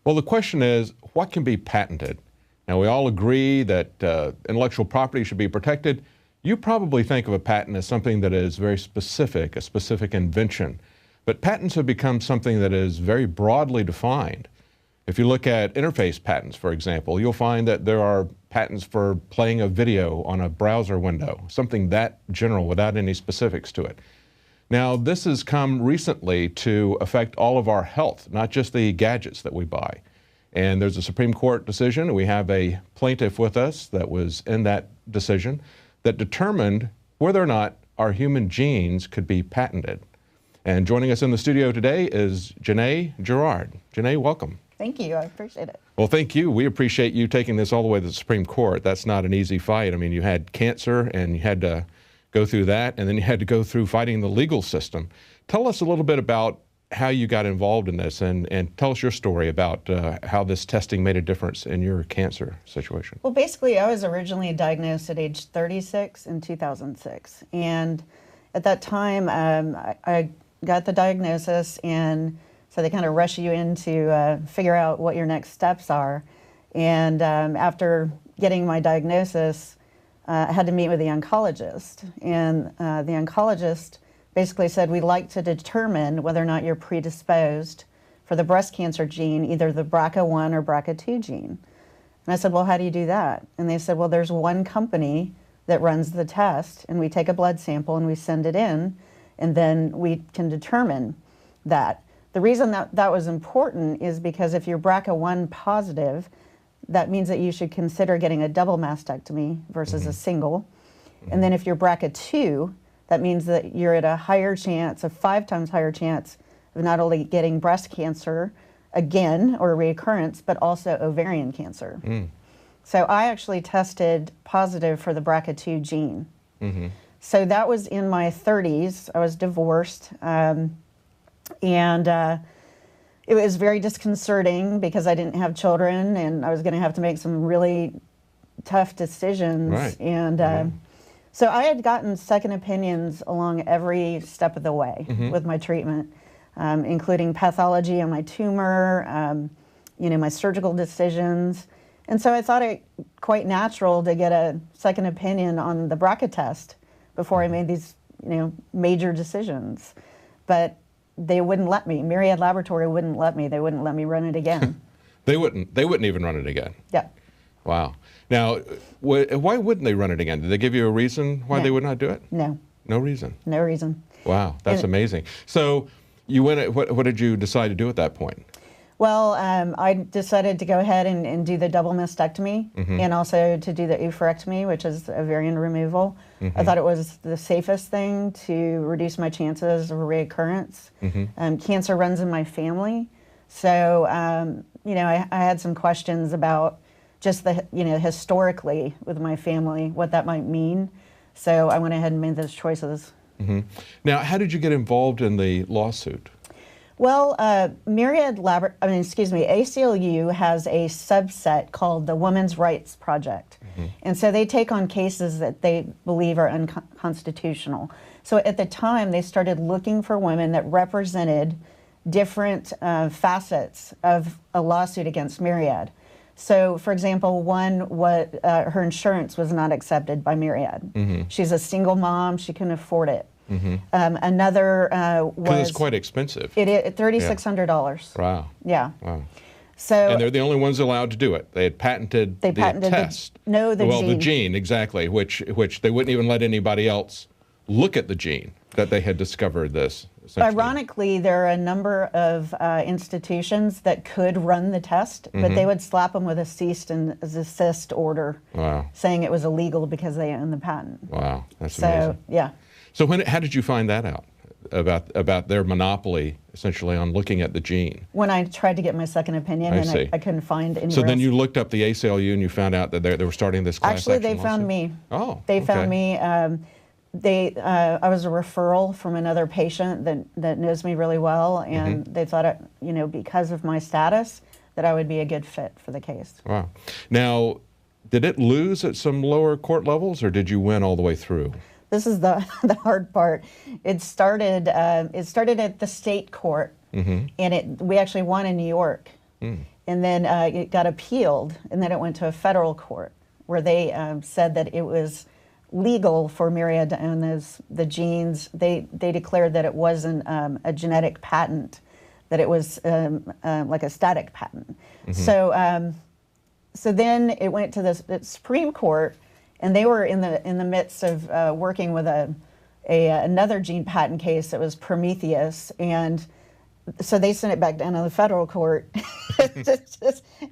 Well, the question is, what can be patented? Now, we all agree that intellectual property should be protected. You probably think of a patent as something that is very specific, a specific invention. But patents have become something that is very broadly defined. If you look at interface patents, for example, you'll find that there are patents for playing a video on a browser window, something that general without any specifics to it. Now, this has come recently to affect all of our health, not just the gadgets that we buy. And there's a Supreme Court decision. We have a plaintiff with us that was in that decision that determined whether or not our human genes could be patented. And joining us in the studio today is Janae Gerard. Janae, welcome. Thank you. I appreciate it. Well, thank you. We appreciate you taking this all the way to the Supreme Court. That's not an easy fight. I mean, you had cancer and you had to go through that, and then you had to go through fighting the legal system. Tell us a little bit about how you got involved in this, and tell us your story about how this testing made a difference in your cancer situation. Well, basically, I was originally diagnosed at age 36 in 2006. And at that time, I got the diagnosis, and so they kind of rush you in to figure out what your next steps are. And after getting my diagnosis, I had to meet with the oncologist. And the oncologist basically said, we'd like to determine whether or not you're predisposed for the breast cancer gene, either the BRCA1 or BRCA2 gene. And I said, well, how do you do that? And they said, well, there's one company that runs the test, and we take a blood sample and we send it in, and then we can determine that. The reason that that was important is because if you're BRCA1 positive, that means that you should consider getting a double mastectomy versus a single. And then if you're BRCA2, that means that you're at a higher chance, a 5 times higher chance of not only getting breast cancer again or reoccurrence, but also ovarian cancer. So I actually tested positive for the BRCA2 gene. So that was in my 30s. I was divorced. It was very disconcerting because I didn't have children, and I was going to have to make some really tough decisions. Right. And so I had gotten second opinions along every step of the way with my treatment, including pathology on my tumor, my surgical decisions. And so I thought it quite natural to get a second opinion on the BRCA test before I made these, major decisions. But they wouldn't let me. Myriad Laboratory wouldn't let me. They wouldn't let me run it again. They wouldn't even run it again? Yeah. Wow. Now, why wouldn't they run it again? Did they give you a reason why they would not do it? No. No reason? No reason. Wow, that's amazing. So you went, what did you decide to do at that point? Well, I decided to go ahead and do the double mastectomy and also to do the oophorectomy, which is ovarian removal. I thought it was the safest thing to reduce my chances of reoccurrence. Cancer runs in my family. So, I had some questions about just the, historically with my family, what that might mean. So I went ahead and made those choices. Now, how did you get involved in the lawsuit? Well, ACLU has a subset called the Women's Rights Project. And so they take on cases that they believe are unconstitutional. So at the time, they started looking for women that represented different facets of a lawsuit against Myriad. So, for example, one, her insurance was not accepted by Myriad. She's a single mom. She couldn't afford it. Another was... Because it's quite expensive. It is $3,600. Wow. Yeah. Wow. So, and they're the only ones allowed to do it. They had patented the test. The gene, exactly, which they wouldn't even let anybody else look at the gene that they had discovered this. Ironically, there are a number of institutions that could run the test, but they would slap them with a cease and desist order, saying it was illegal because they own the patent. Wow, that's amazing. Yeah. So how did you find that out, about their monopoly, essentially, on looking at the gene? When I tried to get my second opinion, I couldn't find any. So then you looked up the ACLU and you found out that they were starting this class action Actually, they found me. Oh, They found me. I was a referral from another patient that knows me really well, and they thought, because of my status, that I would be a good fit for the case. Wow. Now, did it lose at some lower court levels, or did you win all the way through? This is the hard part. It started at the state court, and we actually won in New York. And then it got appealed, and then it went to a federal court where they said that it was legal for Myriad to own the genes. They declared that it wasn't a genetic patent, that it was like a static patent. So then it went to the Supreme Court, and they were in the midst of working with another gene patent case that was Prometheus, and so they sent it back down to the federal court,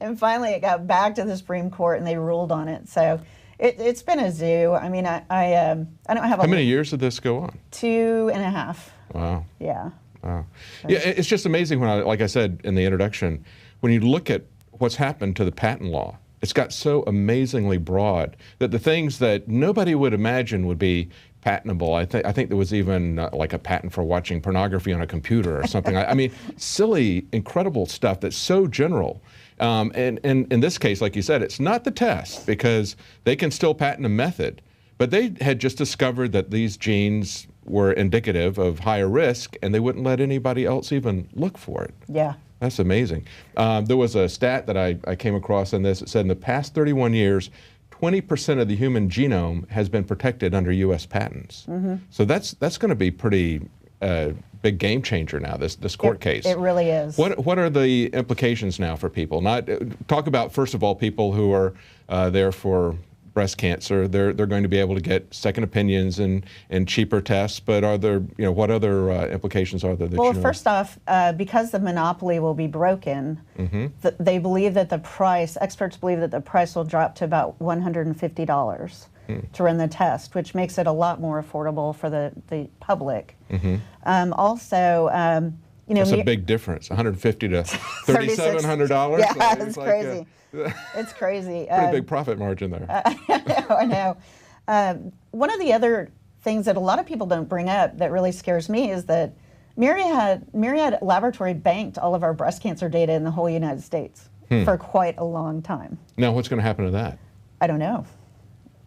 and finally it got back to the Supreme Court, and they ruled on it. So it's been a zoo. I mean, I don't have. How many years did this go on? 2.5. Wow. Yeah. Wow. Yeah, it's just amazing when like I said in the introduction, when you look at what's happened to the patent law, it's got so amazingly broad that the things that nobody would imagine would be patentable. I think there was even like a patent for watching pornography on a computer or something. I mean, silly, incredible stuff that's so general. And in this case, like you said, it's not the test because they can still patent a method, but they had just discovered that these genes were indicative of higher risk, and they wouldn't let anybody else even look for it. Yeah. That's amazing. There was a stat that I came across in this. It said in the past 31 years, 20% of the human genome has been protected under U.S. patents. So that's going to be pretty big game changer now, this court case. It really is. What are the implications now for people? Talk about, first of all, people who are there for breast cancer. They're going to be able to get second opinions and cheaper tests, but are there, what other implications are there that Well, first off, because the monopoly will be broken, they believe that experts believe that the price will drop to about $150 to run the test, which makes it a lot more affordable for the public. Also, that's a big difference, $150 to $3,700. Yeah, it's crazy. It's crazy. Pretty big profit margin there. I know. One of the other things that a lot of people don't bring up that really scares me is that Myriad Laboratory banked all of our breast cancer data in the whole United States for quite a long time. Now, what's going to happen to that? I don't know.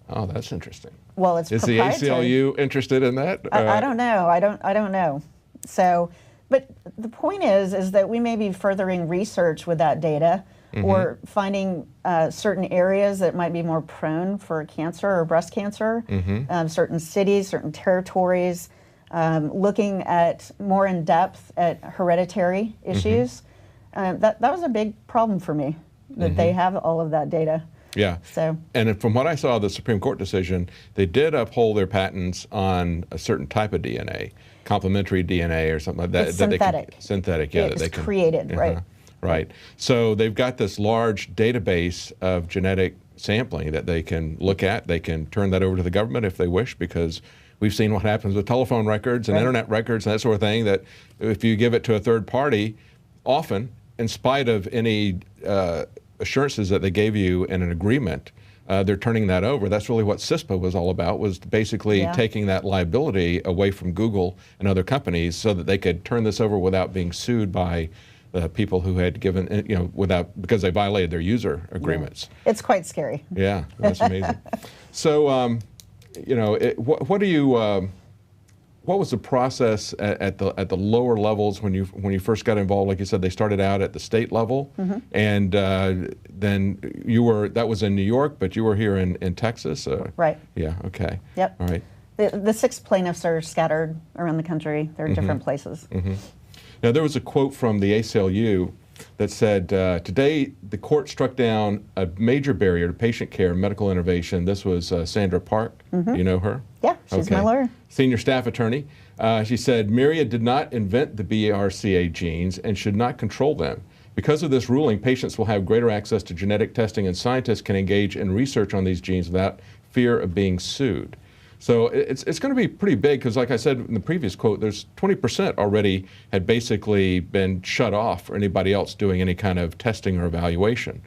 Oh, that's interesting. Well, it's Is the ACLU interested in that? I don't know. I don't know. So, but the point is that we may be furthering research with that data, or finding certain areas that might be more prone for cancer or breast cancer, certain cities, certain territories, looking at more in depth at hereditary issues. That was a big problem for me, that they have all of that data. Yeah. So. And from what I saw of the Supreme Court decision, they did uphold their patents on a certain type of DNA, complementary DNA or something like that. It's synthetic. Synthetic, yeah. It's created, right. Right. So they've got this large database of genetic sampling that they can look at. They can turn that over to the government if they wish, because we've seen what happens with telephone records and internet records and that sort of thing, that if you give it to a third party, often, in spite of any assurances that they gave you in an agreement, they're turning that over. That's really what CISPA was all about, was basically taking that liability away from Google and other companies so that they could turn this over without being sued by the people who had given, because they violated their user agreements. Yeah. It's quite scary. Yeah, that's amazing. So, what was the process at the lower levels when you first got involved? Like you said, they started out at the state level, and then that was in New York, but you were here in Texas. Right. Yeah. Okay. Yep. All right. The 6 plaintiffs are scattered around the country. They're in different places. Now, there was a quote from the ACLU that said, today the court struck down a major barrier to patient care and medical innovation. This was Sandra Park. You know her? Yeah, she's my lawyer. Senior staff attorney. She said, Myriad did not invent the BRCA genes and should not control them. Because of this ruling, patients will have greater access to genetic testing, and scientists can engage in research on these genes without fear of being sued. So it's going to be pretty big, because like I said in the previous quote, there's 20% already had basically been shut off for anybody else doing any kind of testing or evaluation.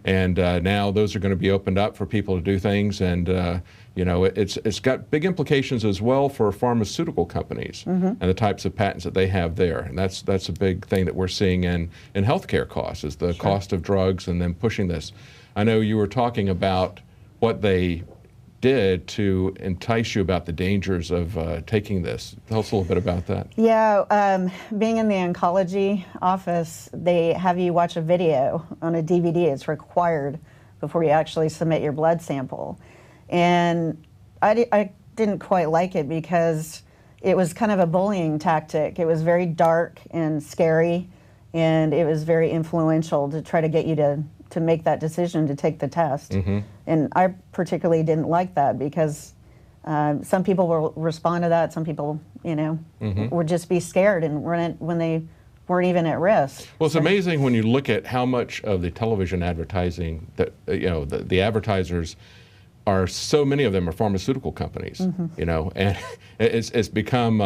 And now those are going to be opened up for people to do things, and it's got big implications as well for pharmaceutical companies and the types of patents that they have there. And that's a big thing that we're seeing in healthcare costs, is the cost of drugs and then pushing this. I know you were talking about what they did to entice you about the dangers of taking this. Tell us a little bit about that. Yeah, being in the oncology office, they have you watch a video on a DVD. It's required before you actually submit your blood sample. And I didn't quite like it because it was kind of a bullying tactic. It was very dark and scary, and it was very influential to try to get you to make that decision to take the test. Mm-hmm. And I particularly didn't like that because some people will respond to that. Some people, you know, mm-hmm. would just be scared and run it when they weren't even at risk. Well, it's amazing when you look at how much of the television advertising that, you know, the advertisers are, so many of them are pharmaceutical companies, mm-hmm. you know, and it's become,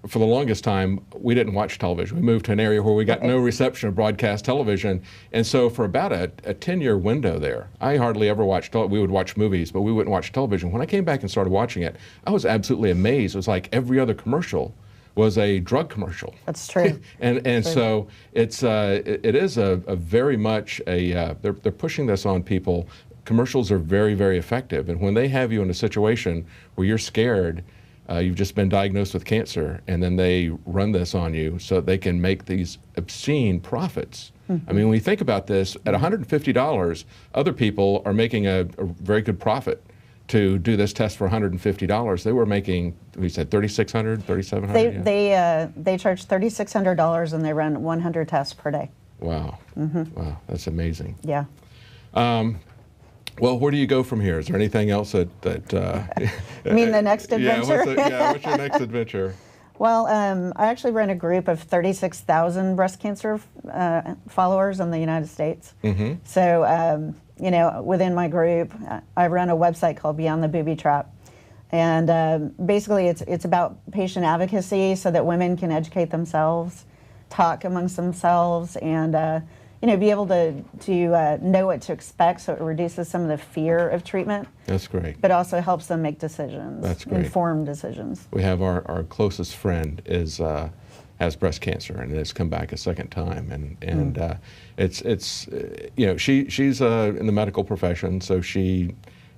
for the longest time, we didn't watch television. We moved to an area where we got no reception of broadcast television. And so for about a 10-year window there, I hardly ever watched we would watch movies, but we wouldn't watch television. When I came back and started watching it, I was absolutely amazed. It was like every other commercial was a drug commercial. That's true. and so it is a very much a, they're pushing this on people. Commercials are very, very effective. And when they have you in a situation where you're scared, you've just been diagnosed with cancer, and then they run this on you so they can make these obscene profits. Mm-hmm. I mean, when you think about this, at $150, other people are making a very good profit to do this test for $150. They were making, we said $3,600, $3,700? They charge $3,600 and they run 100 tests per day. Wow. Mm-hmm. Wow, that's amazing. Yeah. Well, where do you go from here? Is there anything else that you mean the next adventure? What's your next adventure? Well, I actually run a group of 36,000 breast cancer followers in the United States. Mm-hmm. So, you know, within my group, I run a website called Beyond the Booby Trap. And basically it's about patient advocacy so that women can educate themselves, talk amongst themselves, and you know, be able to know what to expect, so it reduces some of the fear of treatment. That's great. But also helps them make decisions. That's great. Informed decisions. We have our closest friend has breast cancer and has come back a second time, and it's you know, she's in the medical profession, so she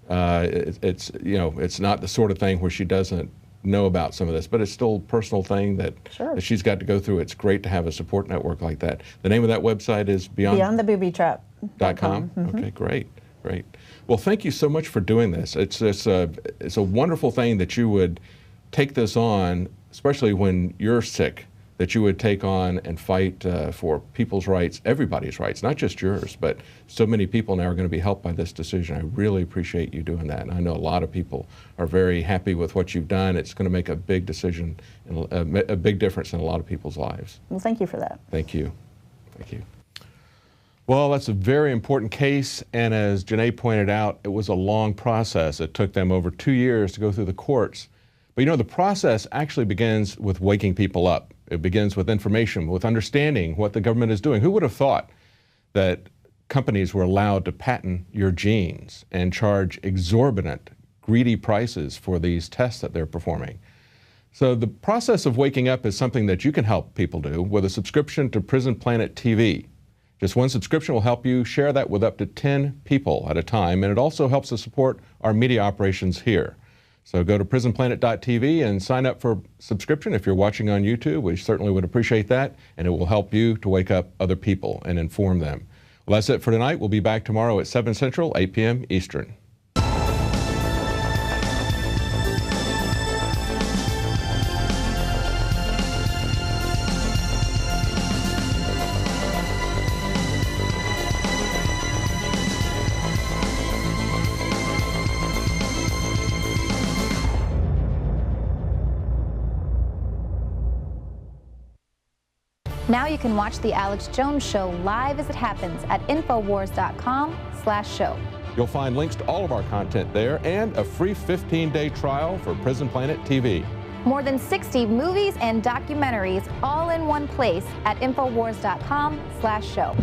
it's you know, it's not the sort of thing where she doesn't know about some of this, but it's still a personal thing that, sure. that she's got to go through. It's great to have a support network like that. The name of that website is beyondtheboobytrap.com. Mm-hmm. Okay, great. Well, thank you so much for doing this. It's a wonderful thing that you would take this on, especially when you're sick, that you would take on and fight for people's rights, everybody's rights, not just yours, but so many people now are going to be helped by this decision. I really appreciate you doing that. And I know a lot of people are very happy with what you've done. It's going to make a big decision, and a big difference in a lot of people's lives. Well, thank you for that. Thank you. Thank you. Well, that's a very important case, and as Janae pointed out, it was a long process. It took them over 2 years to go through the courts. But you know, the process actually begins with waking people up. It begins with information, with understanding what the government is doing. Who would have thought that companies were allowed to patent your genes and charge exorbitant, greedy prices for these tests that they're performing? So the process of waking up is something that you can help people do with a subscription to Prison Planet TV. Just one subscription will help you share that with up to 10 people at a time, and it also helps to support our media operations here. So go to prisonplanet.tv and sign up for a subscription if you're watching on YouTube. We certainly would appreciate that, and it will help you to wake up other people and inform them. Well, that's it for tonight. We'll be back tomorrow at 7 Central, 8 p.m. Eastern. Now you can watch The Alex Jones Show live as it happens at Infowars.com/show. You'll find links to all of our content there and a free 15-day trial for Prison Planet TV. More than 60 movies and documentaries all in one place at Infowars.com/show.